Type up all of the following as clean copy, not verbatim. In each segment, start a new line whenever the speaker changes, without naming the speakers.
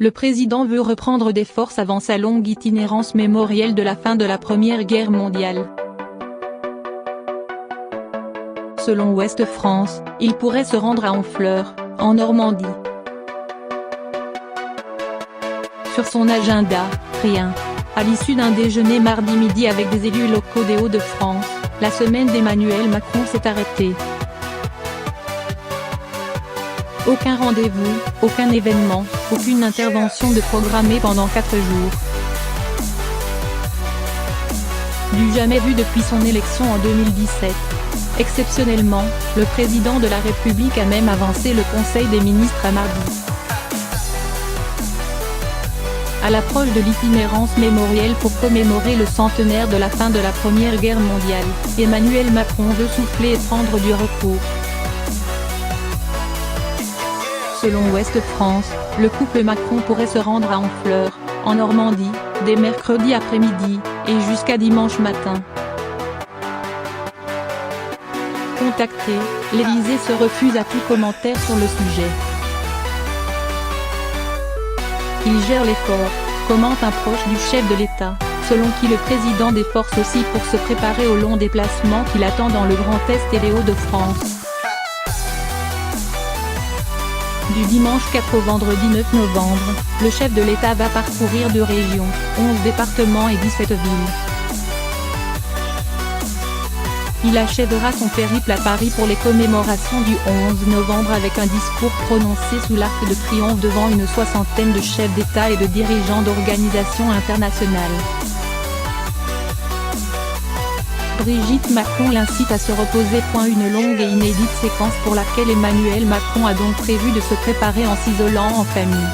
le président veut reprendre des forces avant sa longue itinérance mémorielle de la fin de la Première Guerre mondiale. Selon Ouest France, il pourrait se rendre à Honfleur, en Normandie. Sur son agenda, rien. À l'issue d'un déjeuner mardi midi avec des élus locaux des Hauts-de-France, la semaine d'Emmanuel Macron s'est arrêtée. Aucun rendez-vous, aucun événement, aucune intervention de programmée pendant 4 jours. Du jamais vu depuis son élection en 2017. Exceptionnellement, le président de la République a même avancé le Conseil des ministres à mardi. À l'approche de l'itinérance mémorielle pour commémorer le centenaire de la fin de la Première Guerre mondiale, Emmanuel Macron veut souffler et prendre du repos. Selon Ouest France, le couple Macron pourrait se rendre à Honfleur, en Normandie, dès mercredi après-midi, et jusqu'à dimanche matin. Contacté, l'Élysée se refuse à tout commentaire sur le sujet. Il gère l'effort, commente un proche du chef de l'État, selon qui le président des forces aussi pour se préparer au long déplacement qu'il attend dans le Grand Est et les Hauts-de-France. Du dimanche 4 au vendredi 9 novembre, le chef de l'État va parcourir 2 régions, 11 départements et 17 villes. Il achèvera son périple à Paris pour les commémorations du 11 novembre avec un discours prononcé sous l'Arc de Triomphe devant une 60aine de chefs d'État et de dirigeants d'organisations internationales. Brigitte Macron l'incite à se reposer. Une longue et inédite séquence pour laquelle Emmanuel Macron a donc prévu de se préparer en s'isolant en famille.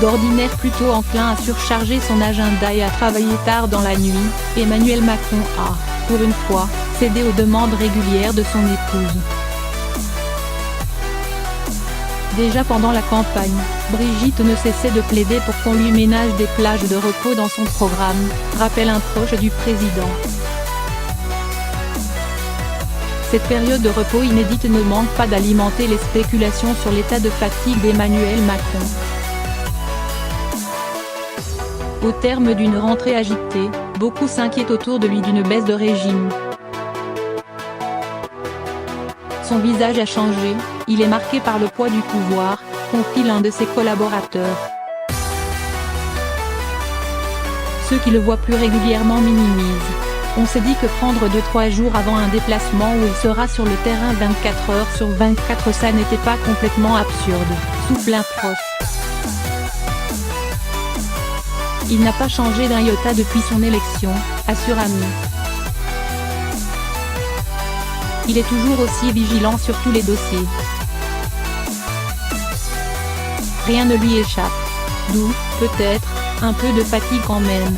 D'ordinaire plutôt enclin à surcharger son agenda et à travailler tard dans la nuit, Emmanuel Macron a, pour une fois, cédé aux demandes régulières de son épouse. Déjà pendant la campagne, Brigitte ne cessait de plaider pour qu'on lui ménage des plages de repos dans son programme, rappelle un proche du président. Cette période de repos inédite ne manque pas d'alimenter les spéculations sur l'état de fatigue d'Emmanuel Macron. Au terme d'une rentrée agitée, beaucoup s'inquiètent autour de lui d'une baisse de régime. Son visage a changé, il est marqué par le poids du pouvoir, confie l'un de ses collaborateurs. Ceux qui le voient plus régulièrement minimisent. On s'est dit que prendre 2-3 jours avant un déplacement où il sera sur le terrain 24 heures sur 24 ça n'était pas complètement absurde, souffle un proche. Il n'a pas changé d'un iota depuis son élection, assure Ami. Il est toujours aussi vigilant sur tous les dossiers. Rien ne lui échappe. D'où, peut-être, un peu de fatigue quand même.